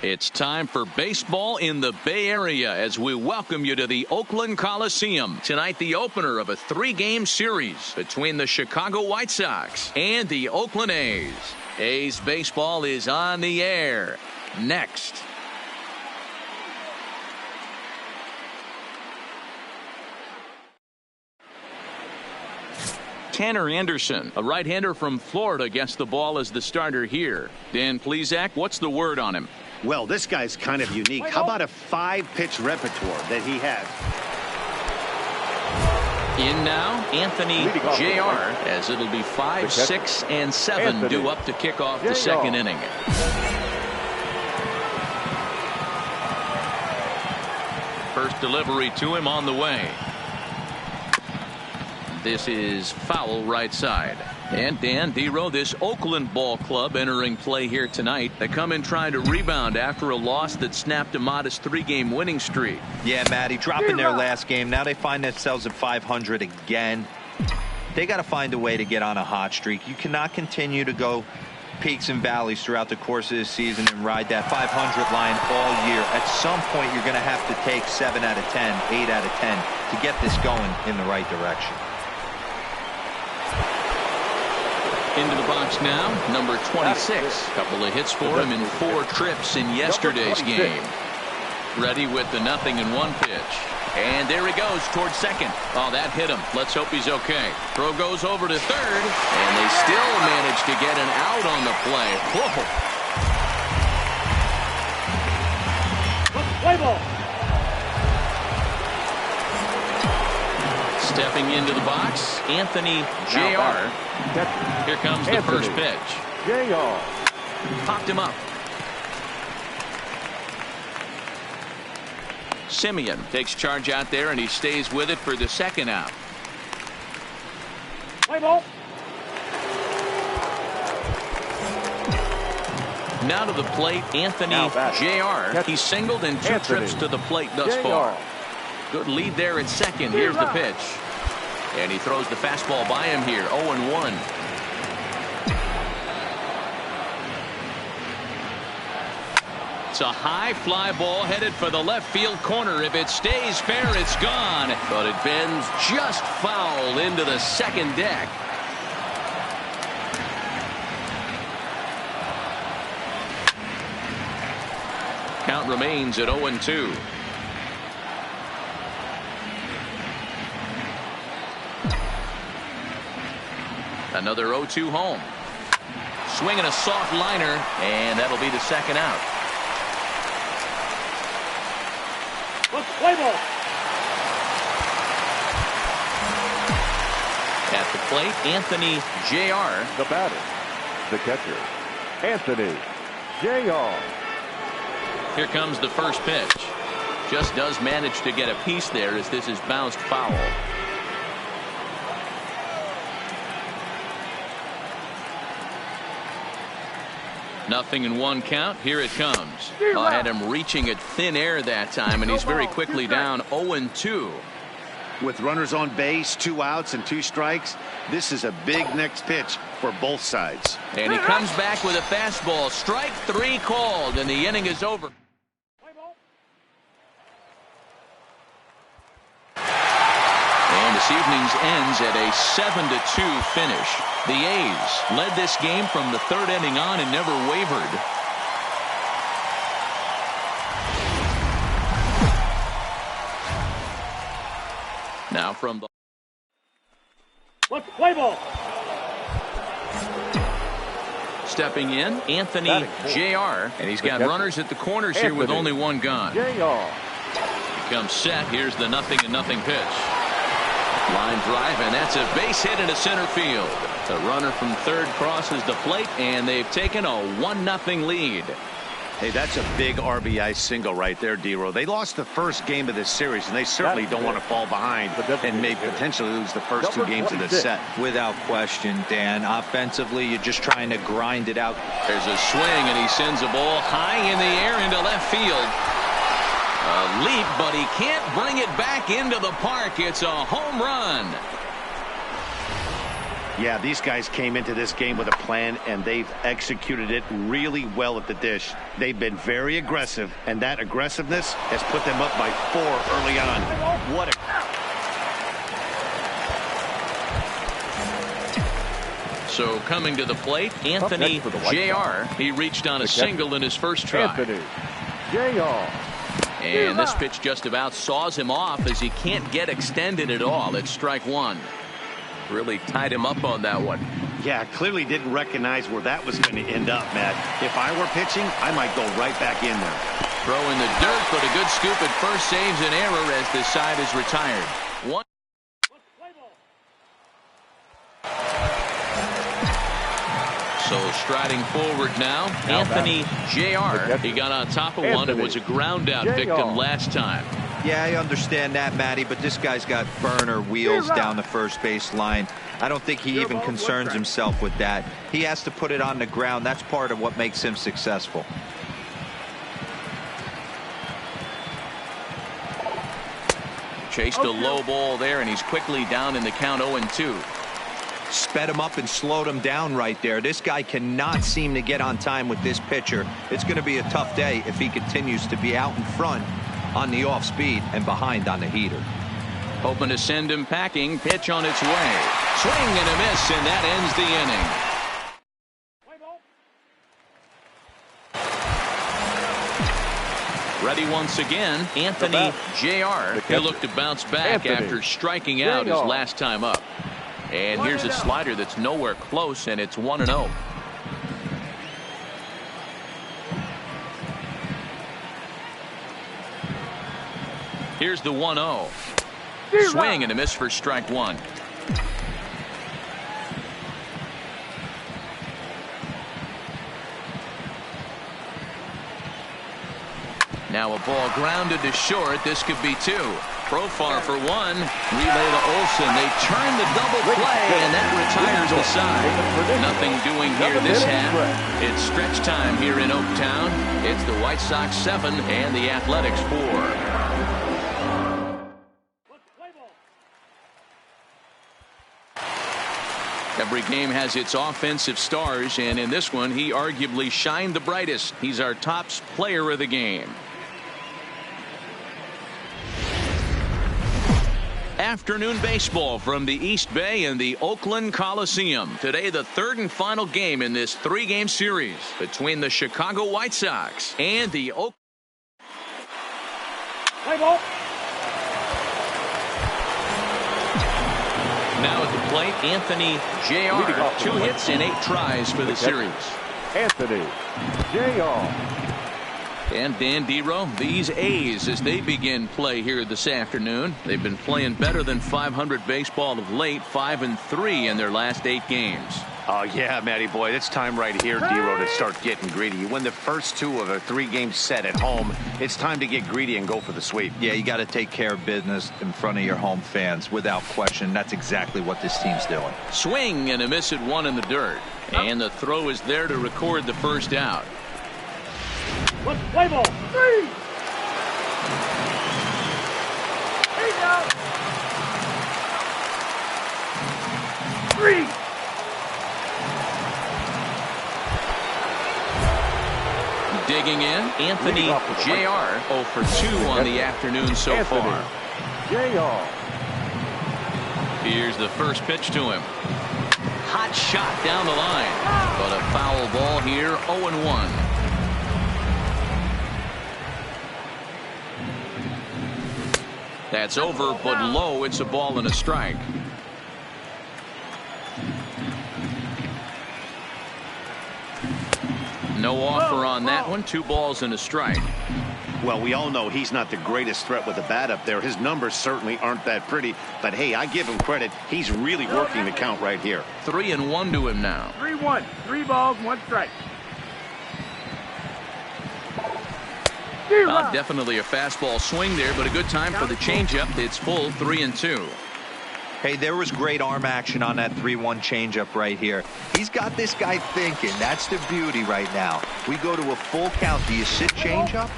It's time for baseball in the Bay Area as we welcome you to the Oakland Coliseum. Tonight, the opener of a 3-game series between the Chicago White Sox and the Oakland A's. A's baseball is on the air next. Tanner Anderson, a right-hander from Florida, gets the ball as the starter here. Dan Plesac, what's the word on him? Well, this guy's kind of unique. How about a 5-pitch repertoire that he has? In now, Anthony Jr., as it'll be 5, 6, and 7 due up to kick off the second inning. First delivery to him on the way. This is foul right side. And Dan Dero, this Oakland ball club entering play here tonight. They come in trying to rebound after a loss that snapped a modest 3-game winning streak. Yeah, Matty, dropping their last game. Now they find themselves at 500 again. They got to find a way to get on a hot streak. You cannot continue to go peaks and valleys throughout the course of the season and ride that 500 line all year. At some point, you're going to have to take 7 out of 10, 8 out of 10 to get this going in the right direction. Into the box now, number 26. Couple of hits for him in 4 trips in yesterday's game. Ready with the 0-1 pitch. And there he goes towards second. Oh, that hit him. Let's hope he's okay. Throw goes over to third, and they still manage to get an out on the play. Whoa. Play ball. Stepping into the box, Anthony Jr. Here comes the first pitch. Jr. Popped him up. Simeon takes charge out there, and he stays with it for the second out. Play ball. Now to the plate, Anthony Jr. He singled in 2 trips to the plate thus far. Good lead there at second. Here's the pitch. And he throws the fastball by him here. 0-1. It's a high fly ball headed for the left field corner. If it stays fair, it's gone. But it bends just foul into the second deck. Count remains at 0-2. Another 0-2 home. Swinging a soft liner, and that'll be the second out. Play ball. At the plate, Anthony Jr. The batter, the catcher, Anthony Jr. Here comes the first pitch. Just does manage to get a piece there as this is bounced foul. Nothing in 1 count. Here it comes. I had him reaching at thin air that time, and he's very quickly down 0-2. With runners on base, 2 outs and 2 strikes, this is a big next pitch for both sides. And he comes back with a fastball. Strike 3 called, and the inning is over. And this evening's ends at a 7-2 finish. The A's led this game from the 3rd inning on and never wavered. Now from the Let's play ball. stepping in, Anthony Jr. And he's got runners at the corners here with only one gone. Jr. Comes set. Here's the 0-0 pitch. Line drive, and that's a base hit into center field. The runner from third crosses the plate, and they've taken a 1-0 lead. Hey, that's a big RBI single right there, D-Row. They lost the first game of this series, and they certainly don't want to fall behind and may potentially lose the first two games of this set. Without question, Dan. Offensively, you're just trying to grind it out. There's a swing, and he sends a ball high in the air into left field. A leap, but he can't bring it back into the park. It's a home run. Yeah, these guys came into this game with a plan, and they've executed it really well at the dish. They've been very aggressive, and that aggressiveness has put them up by 4 early on. What a... So coming to the plate, Anthony Jr. He reached on a single in his first try. Anthony Jr. And this pitch just about saws him off as he can't get extended at all. It's strike one. Really tied him up on that one. Yeah, clearly didn't recognize where that was going to end up, Matt. If I were pitching, I might go right back in there. Throw in the dirt, but a good scoop at first saves an error as this side is retired. One. So striding forward now, Anthony Jr. He got on top of one. It was a ground out victim last time. Yeah, I understand that, Matty, but this guy's got burner wheels down the first base line. I don't think he even concerns himself with that. He has to put it on the ground. That's part of what makes him successful. Chased a low ball there, and he's quickly down in the count 0-2. Sped him up and slowed him down right there. This guy cannot seem to get on time with this pitcher. It's going to be a tough day if he continues to be out in front on the off speed and behind on the heater. Hoping to send him packing. Pitch on its way. Swing and a miss, and that ends the inning. Ready once again, Anthony Jr. He looked to bounce back after striking out his last time up. And here's a slider that's nowhere close, and it's 1-0. Here's the 1-0. Swing and a miss for strike one. Now a ball grounded to short. This could be two. Profar for one. Relay to Olsen. They turn the double play, and that retires the side. Nothing doing here this half. It's stretch time here in Oaktown. It's the White Sox 7 and the Athletics 4. Every game has its offensive stars, and in this one, he arguably shined the brightest. He's our top player of the game. Afternoon baseball from the East Bay and the Oakland Coliseum. Today, the third and final game in this 3-game series between the Chicago White Sox and the Oakland. Now at the plate, Anthony Jr. 2 hits and 8 tries for the series. Anthony Jr. And Dan D-Row, these A's, as they begin play here this afternoon, they've been playing better than 500 baseball of late, 5-3 in their last 8 games. Oh, yeah, Matty boy, it's time right here, D-Row, to start getting greedy. You win the first 2 of a 3-game set at home. It's time to get greedy and go for the sweep. Yeah, you got to take care of business in front of your home fans, without question. That's exactly what this team's doing. Swing and a miss at 1 in the dirt. And the throw is there to record the first out. Let's play ball. 3. 8 out. 3. Digging in, Anthony Jr. 0 for 2 on the afternoon so far. Jr. Here's the first pitch to him. Hot shot down the line, but a foul ball here, 0-1. That's over, but low. It's a ball and a strike. No offer on that one. 2 balls and a strike. Well, we all know he's not the greatest threat with the bat up there. His numbers certainly aren't that pretty. But, hey, I give him credit. He's really working the count right here. 3-1 to him now. 3-1. 3 balls, 1 strike. Definitely a fastball swing there, but a good time for the changeup. It's full 3-2. Hey, there was great arm action on that 3-1 changeup right here. He's got this guy thinking. That's the beauty right now. We go to a full count. Do you sit changeup?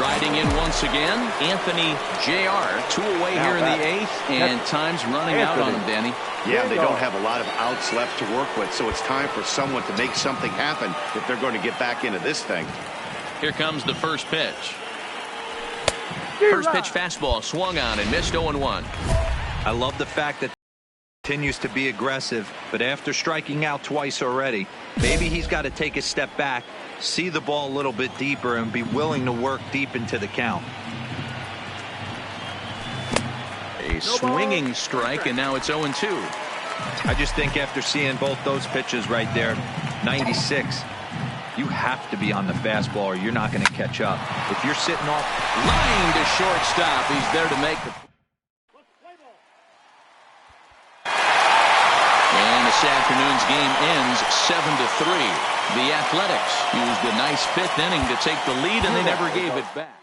Riding in once again, Anthony Jr. 2 away here in the 8th, and time's running out on him, Danny. Yeah, they don't have a lot of outs left to work with, so it's time for someone to make something happen if they're going to get back into this thing. Here comes the first pitch. First pitch fastball swung on and missed 0-1. I love the fact that he continues to be aggressive, but after striking out twice already, maybe he's got to take a step back, see the ball a little bit deeper, and be willing to work deep into the count. A swinging strike, and now it's 0-2. I just think after seeing both those pitches right there, 96, you have to be on the fastball or you're not going to catch up. If you're sitting off line to shortstop, he's there to make the. And this afternoon's game ends 7-3. The Athletics used a nice 5th inning to take the lead, and they never gave it back.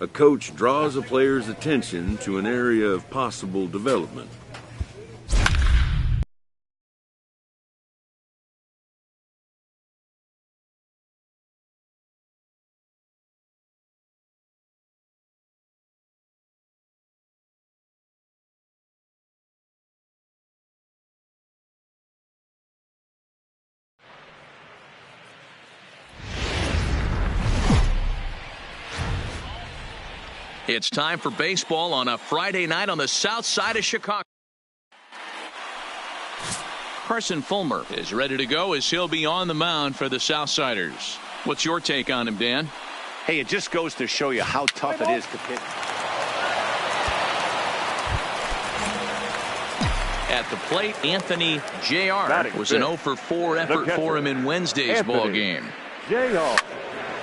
A coach draws a player's attention to an area of possible development. It's time for baseball on a Friday night on the south side of Chicago. Carson Fulmer is ready to go as he'll be on the mound for the Southsiders. What's your take on him, Dan? Hey, it just goes to show you how tough it is to pitch. At the plate, Anthony Jr. was an 0-for-4 effort for him in Wednesday's ball game.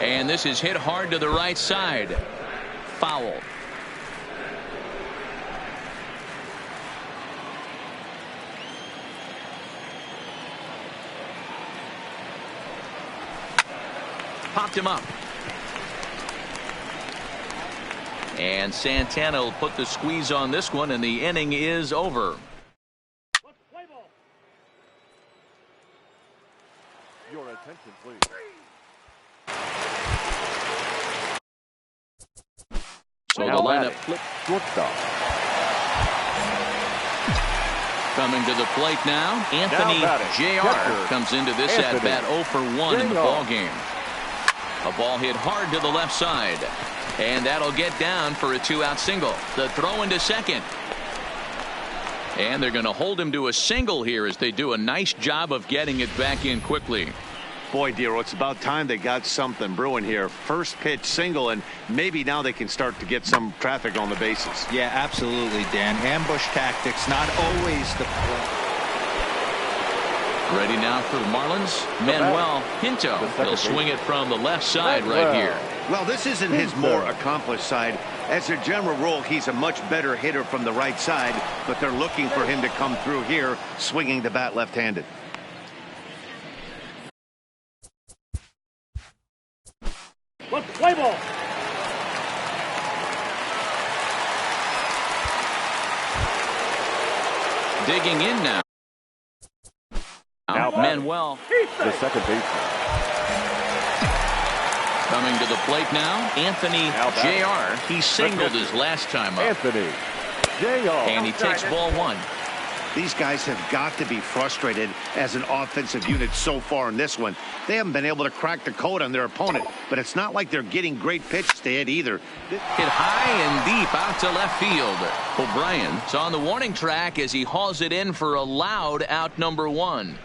And this is hit hard to the right side. Foul. Popped him up. And Santana will put the squeeze on this one, and the inning is over. Your attention, please. So the lineup flip. Coming to the plate now, Anthony Jr. comes into this at bat 0-for-1 in the ball game. A ball hit hard to the left side, and that'll get down for a 2-out single. The throw into second, and they're going to hold him to a single here as they do a nice job of getting it back in quickly. Boy, Dero, it's about time they got something brewing here. First pitch single, and maybe now they can start to get some traffic on the bases. Yeah, absolutely, Dan. Ambush tactics, not always the play. Ready now for the Marlins, Manuel Pinto. He'll swing it from the left side right here. Well, this isn't his more accomplished side, As a general rule, he's a much better hitter from the right side, but they're looking for him to come through here, swinging the bat left-handed. Let's play ball. Digging in now. Now Manuel. the second baseman. Coming to the plate now, Anthony Jr. He singled his last time up. Anthony Jr. And he takes ball one. These guys have got to be frustrated as an offensive unit so far in this one. They haven't been able to crack the code on their opponent, but it's not like they're getting great pitches to hit either. Hit high and deep out to left field. O'Brien's on the warning track as he hauls it in for a loud out number one.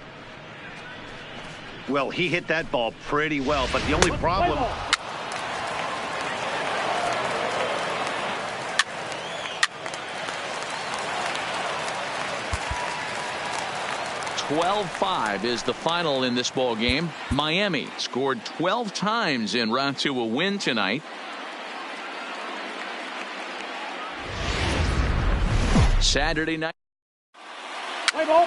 Well, he hit that ball pretty well, but the only problem... 12-5 is the final in this ball game. Miami scored 12 times en route to a win tonight. Saturday night. Play ball.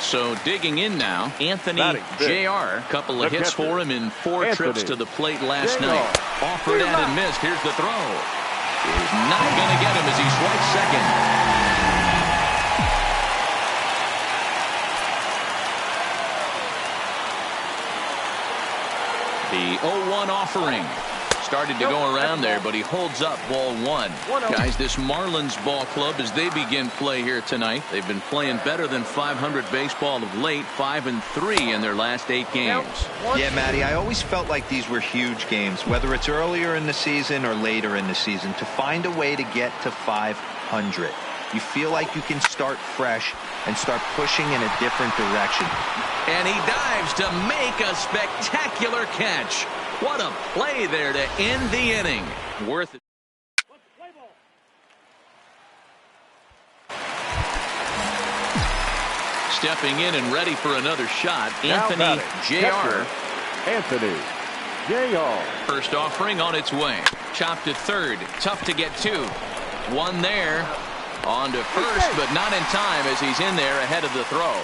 So digging in now, Anthony Jr. Couple of hits for him in 4 trips to the plate last night. Offered at and missed. Here's the throw. Is not going to get him as he swipes second. The 0-1 offering. Started to go around there, but he holds up ball one. Guys, this Marlins ball club, as they begin play here tonight, they've been playing better than 500 baseball of late, 5-3 in their last 8 games. Yeah, Matty, I always felt like these were huge games, whether it's earlier in the season or later in the season, to find a way to get to 500. You feel like you can start fresh and start pushing in a different direction. And he dives to make a spectacular catch. What a play there to end the inning. Worth it. Stepping in and ready for another shot, Anthony Jr. Anthony Jr. First offering on its way. Chopped to third. Tough to get to. One there. On to first, but not in time as he's in there ahead of the throw.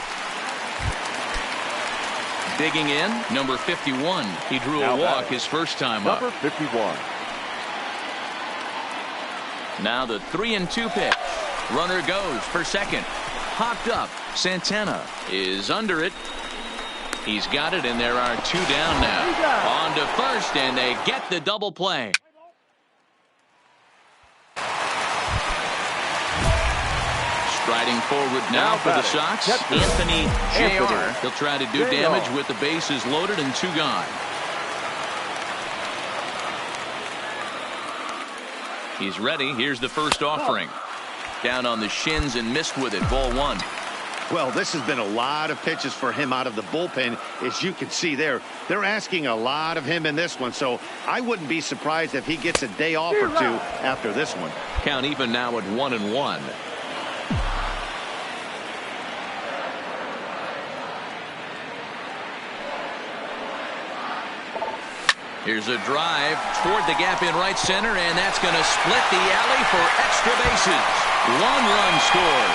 Digging in, number 51. He drew a walk his first time up. Number 51. Now the 3-2 pitch. Runner goes for second. Popped up. Santana is under it. He's got it, and there are 2 down now. On to first, and they get the double play. Striding forward now for the Sox, Anthony Jr. He'll try to do damage with the bases loaded and 2 gone. He's ready. Here's the first offering. Down on the shins and missed with it. Ball one. Well, this has been a lot of pitches for him out of the bullpen. As you can see there, they're asking a lot of him in this one, so I wouldn't be surprised if he gets a day off or 2 after this one. Count even now at 1-1. Here's a drive toward the gap in right center, and that's going to split the alley for extra bases. 1 run scored.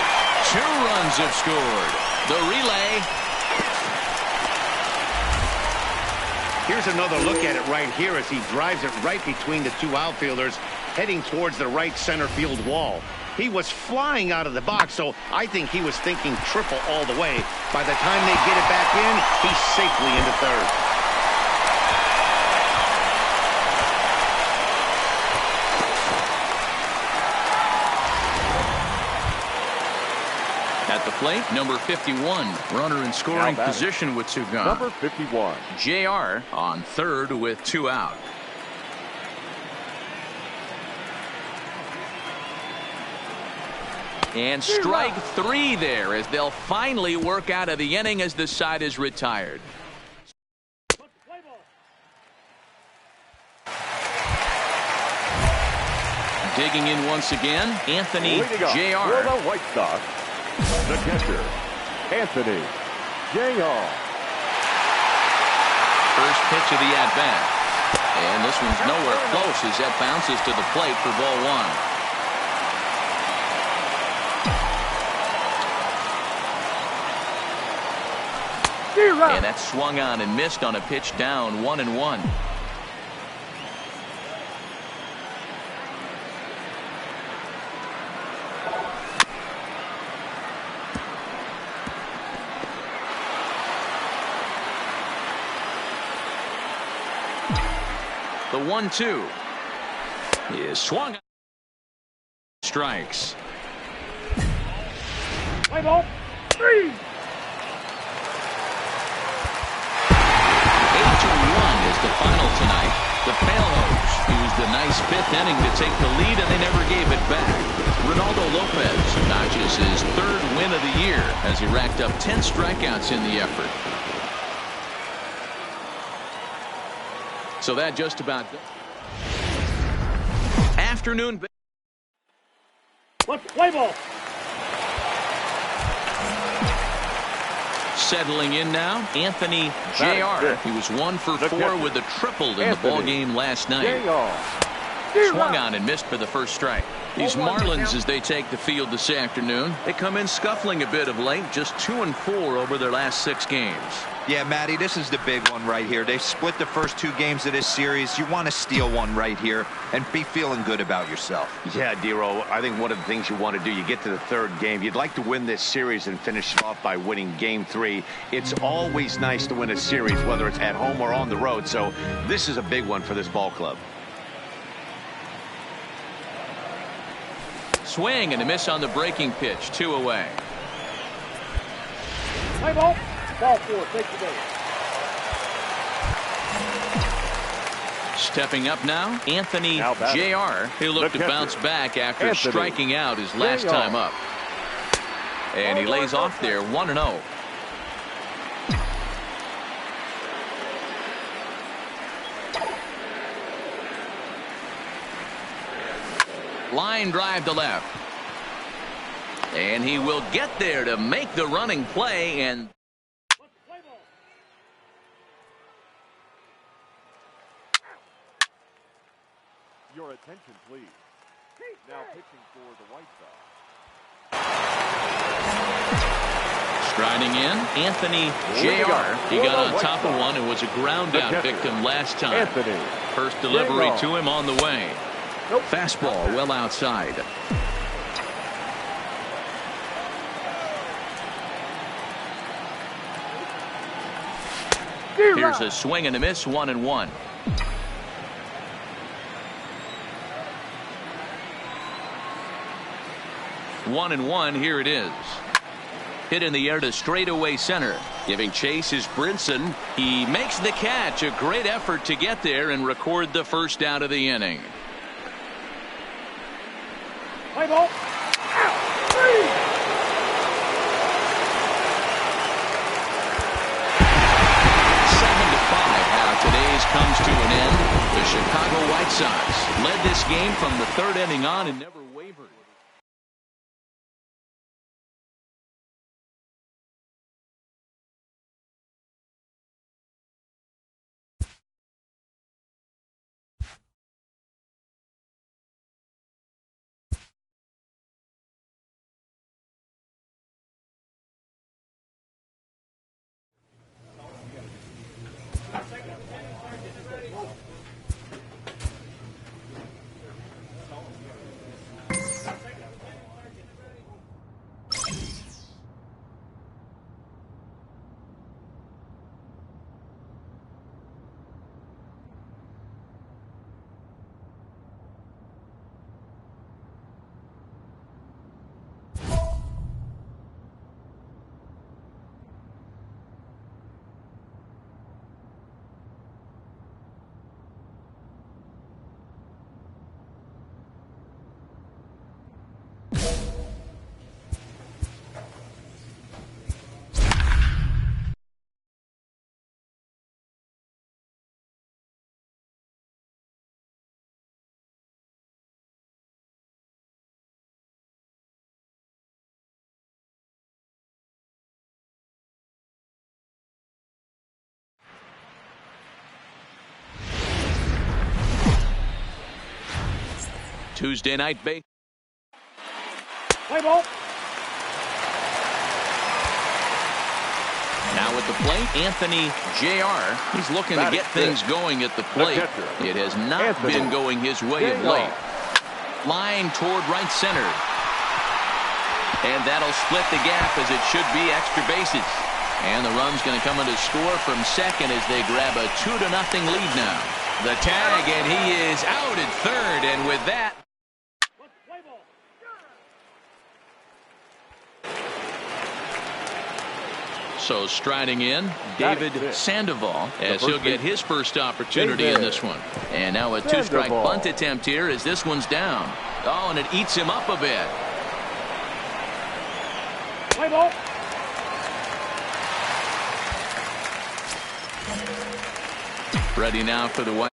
2 runs have scored. The relay. Here's another look at it right here as he drives it right between the 2 outfielders, heading towards the right center field wall. He was flying out of the box, so I think he was thinking triple all the way. By the time they get it back in, he's safely into third. At the plate, number 51. Runner in scoring position with 2 gone. Number 51. JR on third with 2 out. And strike 3 there as they'll finally work out of the inning as the side is retired. Digging in once again, Anthony Jr. For the White Sox, the catcher, Anthony Jr. First pitch of the at-bat. And this one's nowhere close as that bounces to the plate for ball one. And that swung on and missed on a pitch down 1-1. The 1-2 is swung. Strikes. Play ball. 3. 8-1 is the final tonight. The Pailhose used a nice fifth inning to take the lead, and they never gave it back. Ronaldo Lopez notches his third win of the year as he racked up 10 strikeouts in the effort. So that just about afternoon. Let's play ball. Settling in now, Anthony Jr. He was 1 for 4 with a triple in the ball game last night. Swung on and missed for the first strike. These Marlins, as they take the field this afternoon, they come in scuffling a bit of late, just 2-4 over their last 6 games. Yeah, Matty, this is the big one right here. They split the first 2 games of this series. You want to steal one right here and be feeling good about yourself. Yeah, Dero, I think one of the things you want to do, you get to the 3rd game, you'd like to win this series and finish it off by winning game 3. It's always nice to win a series, whether it's at home or on the road, so this is a big one for this ball club. Swing and a miss on the breaking pitch. 2 away. Play ball. Ball 4. Take the day. Stepping up now, Anthony Jr. He'll look to bounce back after striking out his last time up. And he lays off there 1-0. Line drive to left. And he will get there to make the running play. And Your attention, please. Now pitching for the White Sox. striding in, Anthony Jr. He got on top of one and was a ground out victim last time. First delivery to him on the way. Fastball well outside. Here's a swing and a miss, 1-1. One and one, here it is. Hit in the air to straightaway center. Giving chase is Brinson. He makes the catch. A great effort to get there and record the first out of the inning. Play ball. 7-5 how today's comes to an end. The Chicago White Sox led this game from the third inning on and never wavered. Tuesday Night Baseball. Play ball. Now at the plate, Anthony Jr. He's looking to get things going at the plate. It has not been going his way of late. Line toward right center. And that'll split the gap as it should be extra bases. And the run's going to come in to score from second as they grab a 2-0 lead now. The tag, and he is out at third. And with that, so striding in, David Sandoval, as he'll get his first opportunity in this one. And now a two-strike bunt attempt here as this one's down. Oh, and it eats him up a bit. Play ball. Ready now for the White.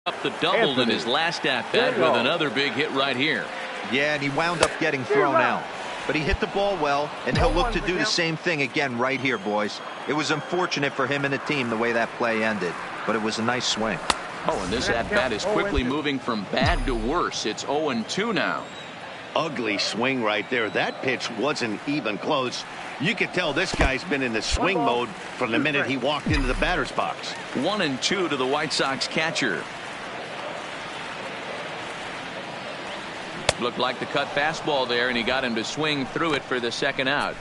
Up the double in his last at-bat with another big hit right here. Yeah, and he wound up getting thrown out. But he hit the ball well, and he'll look to do the same thing again right here, boys. It was unfortunate for him and the team the way that play ended, but it was a nice swing. Oh, and this at-bat is quickly moving from bad to worse. It's 0-2 now. Ugly swing right there. That pitch wasn't even close. You could tell this guy's been in the swing mode from the minute he walked into the batter's box. 1-2 to the White Sox catcher. Looked like the cut fastball there, and he got him to swing through it for the second out.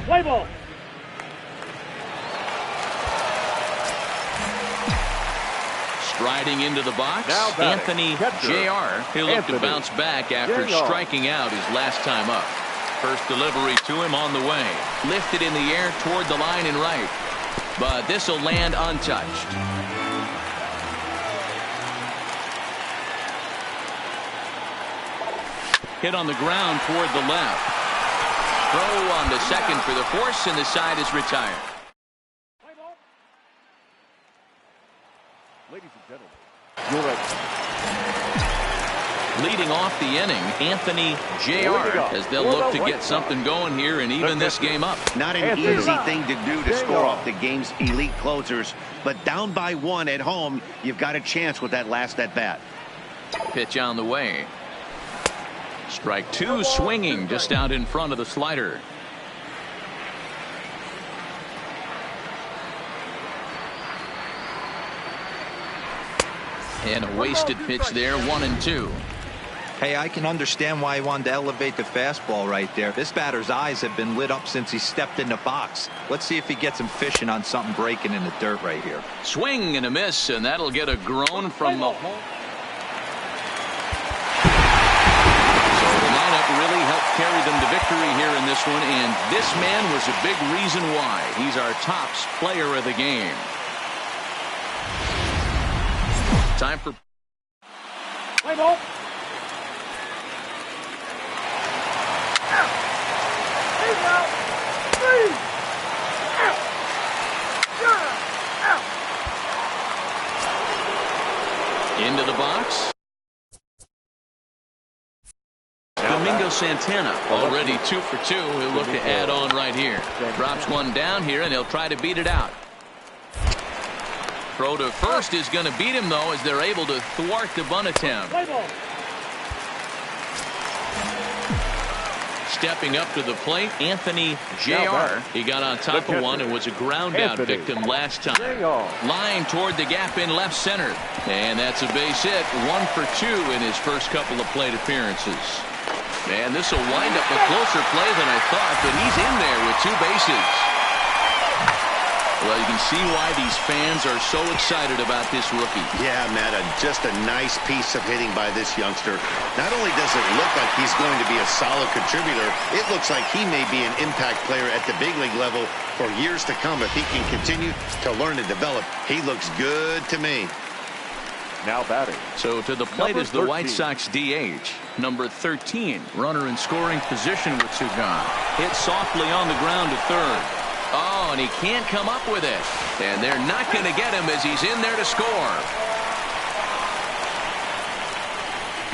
Play ball. Striding into the box, Anthony Jr. He'll look to bounce back after striking out his last time up. First delivery to him on the way. Lifted in the air toward the line and right. But this will land untouched. Hit on the ground toward the left. Throw on to second for the force, and the side is retired. Ladies and gentlemen, Leading off the inning, Anthony Jr. as they'll look to get something going here and even this game up. Not an easy thing to do to score off the game's elite closers, but down by 1 at home, you've got a chance with that last at bat. Pitch on the way. Strike 2 swinging just out in front of the slider. And a wasted pitch there, 1-2. Hey, I can understand why he wanted to elevate the fastball right there. This batter's eyes have been lit up since he stepped in the box. Let's see if he gets him fishing on something breaking in the dirt right here. Swing and a miss, and that'll get a groan from the home. So the lineup really helped carry them to victory here in this one, and this man was a big reason why. He's our tops player of the game. Time for play ball. Into the box. Domingo Santana already 2 for 2. He'll look to add on right here. Drops one down here, and he'll try to beat it out. Throw to first is going to beat him, though, as they're able to thwart the bunt attempt. Stepping up to the plate, Anthony Jr. He got on top of one and was a ground out victim last time. Line toward the gap in left center. And that's a base hit. 1 for 2 in his first couple of plate appearances. Man, this will wind up a closer play than I thought, but he's in there with 2 bases. Well, you can see why these fans are so excited about this rookie. Yeah, Matt, just a nice piece of hitting by this youngster. Not only does it look like he's going to be a solid contributor, it looks like he may be an impact player at the big league level for years to come if he can continue to learn and develop. He looks good to me. Now batting. So to the plate is the White Sox DH. Number 13, runner in scoring position with Sugan. Hit softly on the ground to third. Oh, and he can't come up with it. And they're not going to get him as he's in there to score.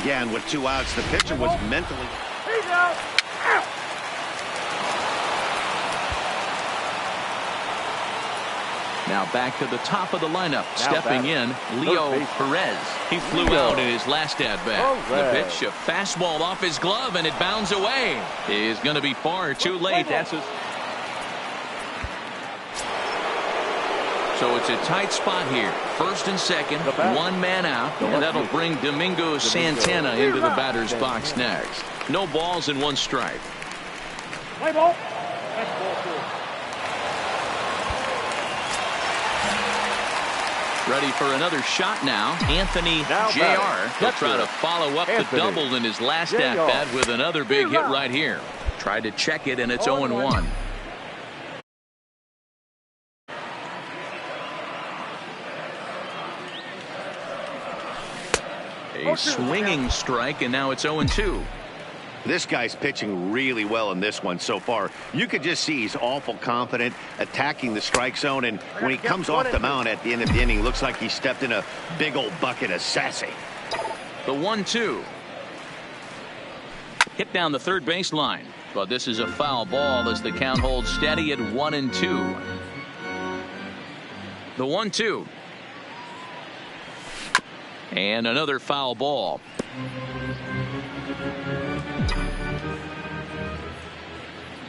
Yeah, and with 2 outs, the pitcher was mentally... He's out. Now back to the top of the lineup. Stepping in, Leo Perez. He flew out in his last at-bat. The pitch, a fastball off his glove, and it bounds away. Is going to be far too late. So it's a tight spot here. First and second, one man out, and that'll bring Domingo Santana into the batter's box next. No balls and one strike. Play ball. That's ball 2. Ready for another shot now. Anthony Jr. He'll try to follow up the double in his last at-bat with another big hit right here. Tried to check it, and it's 0-1. A swinging strike, and now it's 0-2. This guy's pitching really well in this one so far. You could just see he's awful confident attacking the strike zone, and when he comes off the mound at the end of the inning, looks like he stepped in a big old bucket of sassy. The 1-2. Hit down the third baseline, but this is a foul ball as the count holds steady at 1-2. The 1-2. And another foul ball.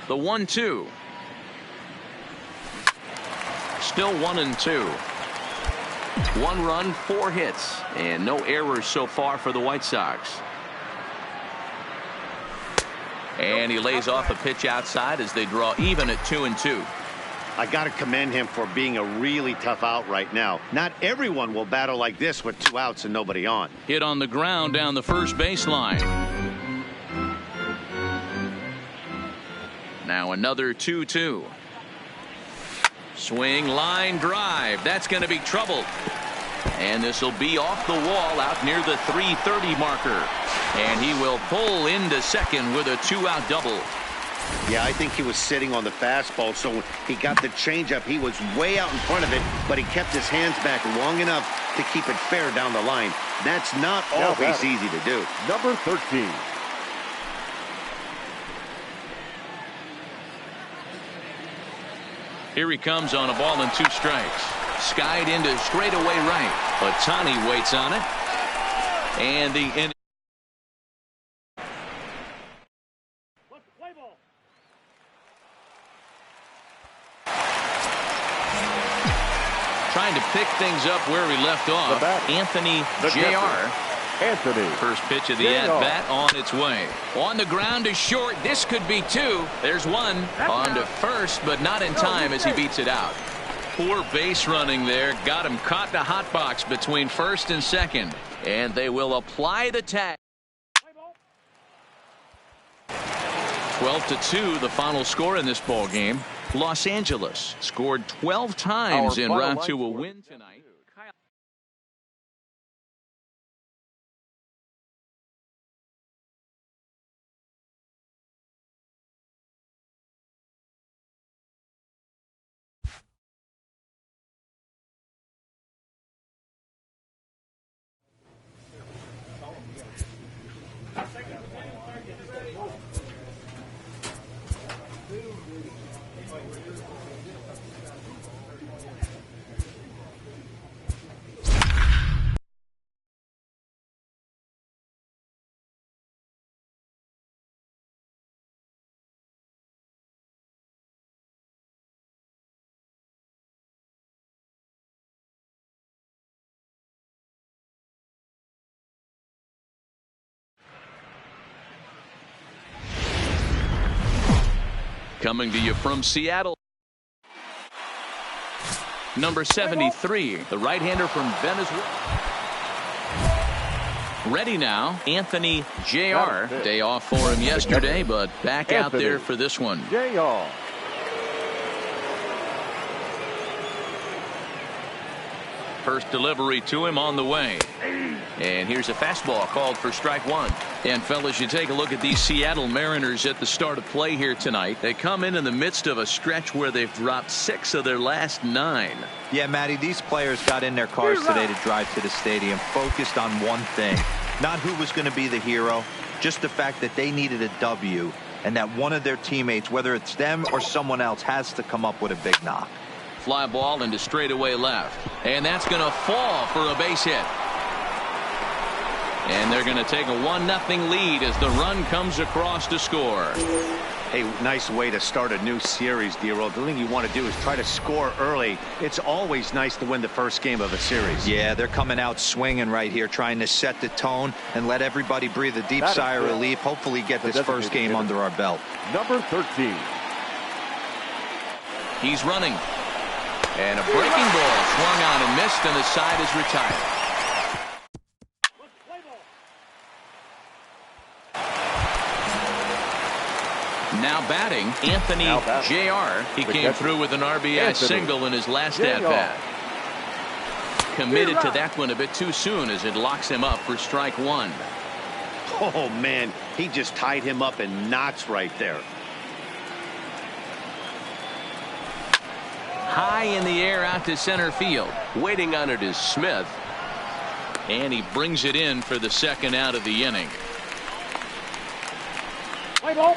The 1-2. Still 1-2. 1 run, 4 hits, and no errors so far for the White Sox. And he lays off a pitch outside as they draw even at 2-2. I got to commend him for being a really tough out right now. Not everyone will battle like this with 2 outs and nobody on. Hit on the ground down the first baseline. Now another 2-2. Swing, line drive. That's going to be trouble. And this will be off the wall out near the 330 marker. And he will pull into second with a 2-out double. Yeah, I think he was sitting on the fastball, so when he got the changeup, he was way out in front of it, but he kept his hands back long enough to keep it fair down the line. That's not always easy to do. Number 13. Here he comes on a ball and 2 strikes. Skied into straightaway right. Ohtani waits on it. And the end. Trying to pick things up where he left off. Anthony Jr. First pitch of the at-bat on its way. On the ground to short. This could be 2. There's 1. On to first, but not in time as he beats it out. Poor base running there. Got him caught in a hot box between first and second. And they will apply the tag. 12-2, the final score in this ball game. Los Angeles scored 12 times en route to a win tonight. Coming to you from Seattle, number 73, the right-hander from Venezuela. Ready now, Anthony Jr. Day off for him yesterday, but back out there for this one. Jr. First delivery to him on the way. And here's a fastball called for strike 1. And fellas, you take a look at these Seattle Mariners at the start of play here tonight. They come in the midst of a stretch where they've dropped 6 of their last 9. Yeah, Matty, these players got in their cars today to drive to the stadium, focused on one thing. Not who was going to be the hero, just the fact that they needed a W, and that one of their teammates, whether it's them or someone else, has to come up with a big knock. fly ball into straightaway left. And that's going to fall for a base hit. And they're going to take a 1-0 lead as the run comes across to score. Hey, nice way to start a new series, D-Roll. The thing you want to do is try to score early. It's always nice to win the first game of a series. Yeah, they're coming out swinging right here, trying to set the tone and let everybody breathe a deep sigh of relief. Hopefully get this first game under our belt. Number 13. He's running. And a breaking ball swung on and missed, and the side is retired. Now batting, Anthony Jr. He came through with an RBI single in his last at-bat. Committed to that one a bit too soon as it locks him up for strike one. Oh, man, he just tied him up in knots right there. High in the air out to center field. Waiting on it is Smith. And he brings it in for the second out of the inning. Play ball.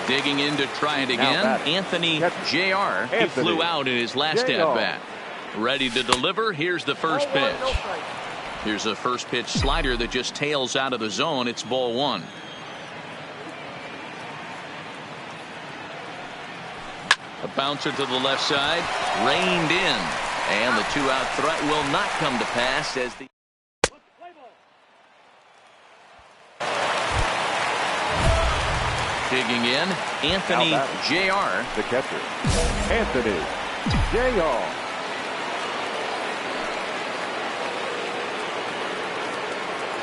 Digging in to try it again. Anthony Jr. He flew out in his last at-bat. Ready to deliver. Here's the first pitch. Here's a first pitch slider that just tails out of the zone. It's ball one. A bouncer to the left side. Reined in. And the two-out threat will not come to pass as the digging in, Anthony Jr. The catcher, Anthony Jr.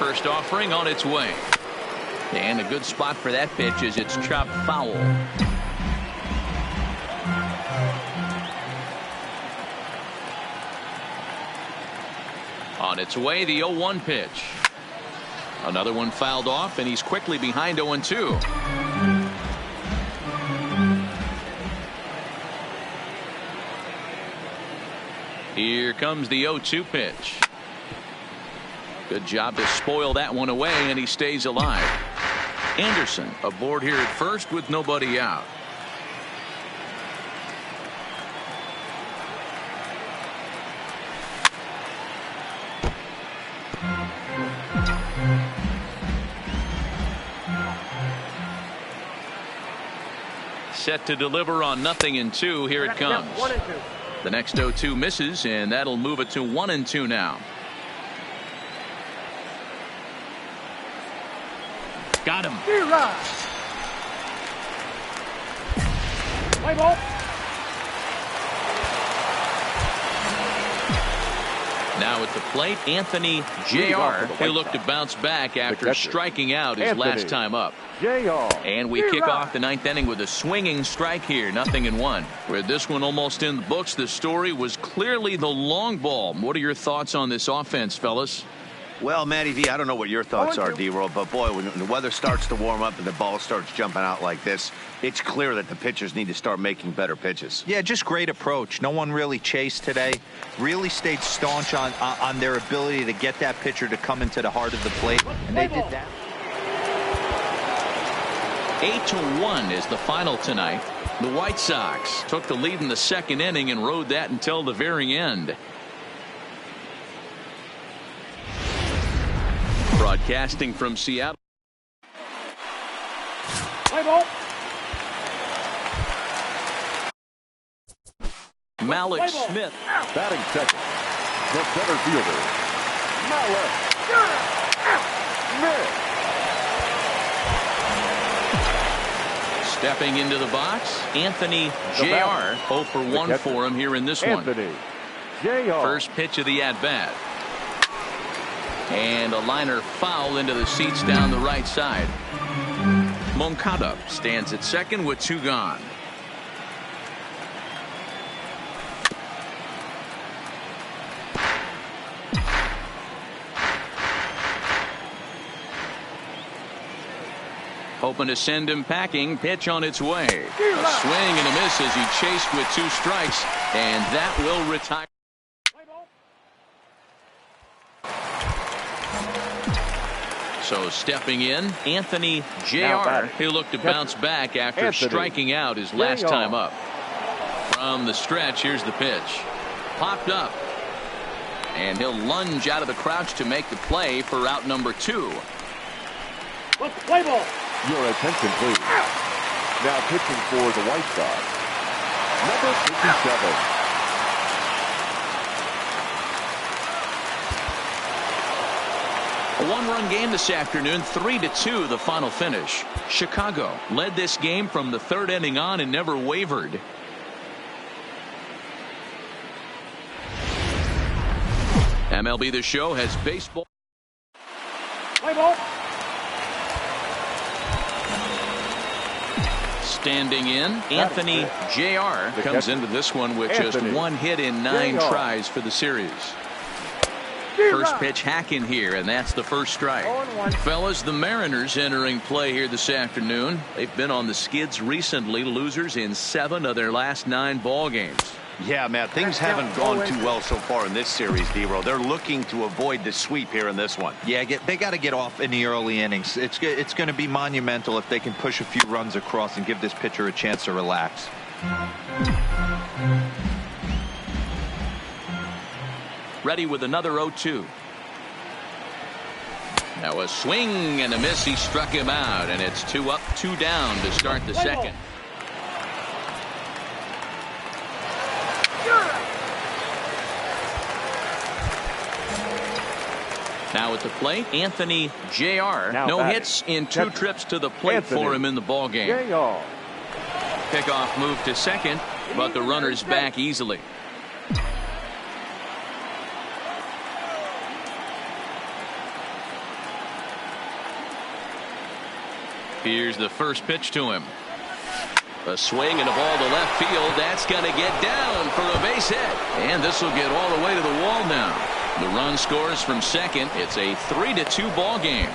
First offering on its way. And a good spot for that pitch as it's chopped foul. On its way, the 0-1 pitch. Another one fouled off, and he's quickly behind 0-2. Here comes the 0-2 pitch. Good job to spoil that one away, and he stays alive. Anderson aboard here at first with nobody out. Set to deliver on 0-2. Here it comes. The next 0-2 misses, and that'll move it to 1-2 now. Got him. Play ball. Now at the plate, Anthony Jr. He'll look to bounce back after striking out his last time up. And we kick off the ninth inning with a swinging strike here, 0-1. With this one almost in the books, the story was clearly the long ball. What are your thoughts on this offense, fellas? Well, Matty V, I don't know what your thoughts are, D-Roll, but boy, when the weather starts to warm up and the ball starts jumping out like this, it's clear that the pitchers need to start making better pitches. Yeah, just great approach. No one really chased today. Really stayed staunch on their ability to get that pitcher to come into the heart of the plate, and they did that. 8-1 is the final tonight. The White Sox took the lead in the second inning and rode that until the very end. Broadcasting from Seattle. Play ball. Malik Smith. Batting second, the center fielder, Malik Smith. Stepping into the box, Anthony Jr. 0 for 1 for him here in this one. Anthony Jr. First pitch of the at-bat. And a liner foul into the seats down the right side. Moncada stands at second with 2 gone. Hoping to send him packing. Pitch on its way. A swing and a miss as he chased with 2 strikes, and that will retire. So stepping in, Anthony Jr. He'll look to bounce back after striking out his last time up. From the stretch, here's the pitch. Popped up. And he'll lunge out of the crouch to make the play for out number 2. Let's play ball. Your attention, please. Now pitching for the White Sox, number 57. A one-run game this afternoon, 3-2 the final finish. Chicago led this game from the 3rd inning on and never wavered. MLB The Show has baseball. Play ball. Standing in, Anthony Jr. comes into this one with just 1 hit in 9 tries for the series. First pitch hacking here, and that's the first strike. Fellas, the Mariners entering play here this afternoon. They've been on the skids recently, losers in 7 of their last 9 ball games. Yeah, Matt, things haven't gone too well so far in this series, D-Row. They're looking to avoid the sweep here in this one. Yeah, they got to get off in the early innings. It's going to be monumental if they can push a few runs across and give this pitcher a chance to relax. Ready with another 0-2. Now a swing and a miss. He struck him out, and it's 2 up, 2 down to start the second. Now at the plate, Anthony Jr. No hits in 2 trips to the plate for him in the ball game. Pickoff move to second, but the runner's back easily. Here's the first pitch to him. A swing and a ball to left field. That's going to get down for a base hit. And this will get all the way to the wall now. The run scores from second. It's a 3-2 ball game.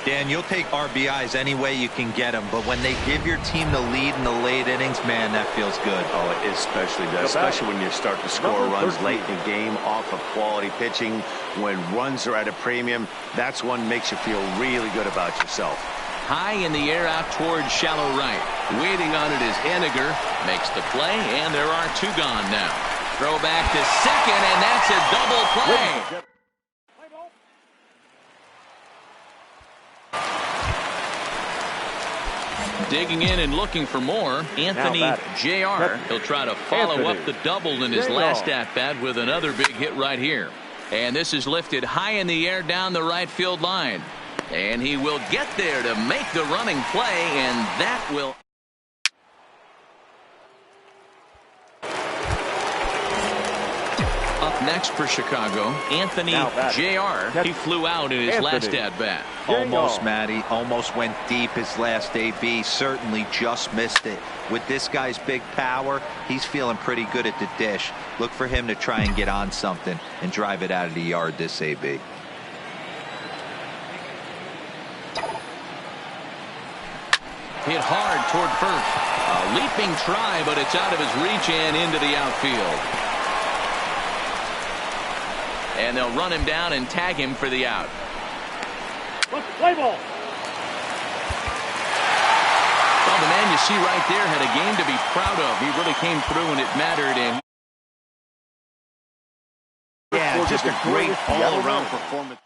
Dan, you'll take RBIs any way you can get them, but when they give your team the lead in the late innings, man, that feels good. Oh, it especially does, especially when you start to score runs late in the game off of quality pitching. When runs are at a premium, that's one makes you feel really good about yourself. High in the air out towards shallow right. Waiting on it is Henniger. Makes the play, and there are 2 gone now. Throw back to second, and that's a double play. Digging in and looking for more, Anthony Jr. He'll try to follow up the double in his last at-bat with another big hit right here. And this is lifted high in the air down the right field line. And he will get there to make the running play, and that will... Up next for Chicago, Anthony Jr. He flew out in his last at-bat. Almost, Matty. Almost went deep his last AB. Certainly just missed it. With this guy's big power, he's feeling pretty good at the dish. Look for him to try and get on something and drive it out of the yard this AB. Hit hard toward first. A leaping try, but it's out of his reach and into the outfield. And they'll run him down and tag him for the out. Let's play ball. Well, the man you see right there had a game to be proud of. He really came through when it mattered. And yeah, just a great all-around performance.